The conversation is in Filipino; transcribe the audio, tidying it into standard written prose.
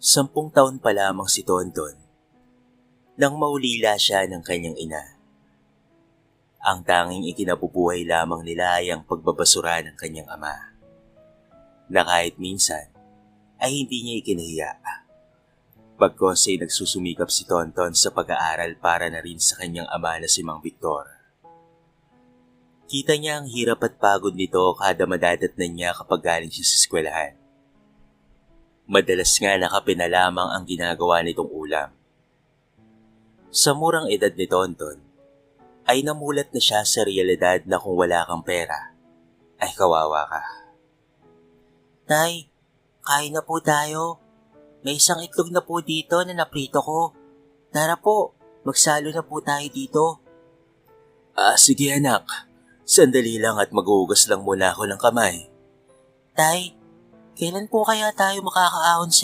10 taon pa lamang si Tonton nang maulila siya ng kanyang ina. Ang tanging ikinabubuhay lamang nila ay ang pagbabasura ng kanyang ama, na kahit minsan ay hindi niya ikinahiya. Bagkos ay nagsusumikap si Tonton sa pag-aaral para na rin sa kanyang ama na si Mang Victor. Kita niya ang hirap at pagod nito kada madadatnan niya kapag galing siya sa eskwelahan. Madalas nga na kape na lamang ang ginagawa nitong ulam. Sa murang edad ni Tonton, ay namulat na siya sa realidad na kung wala kang pera, ay kawawa ka. Tay, kain na po tayo. May isang itlog na po dito na naprito ko. Tara po, magsalo na po tayo dito. Sige anak. Sandali lang at maghuhugas lang muna ako ng kamay. Tay, kailan po kaya tayo makakaahon sa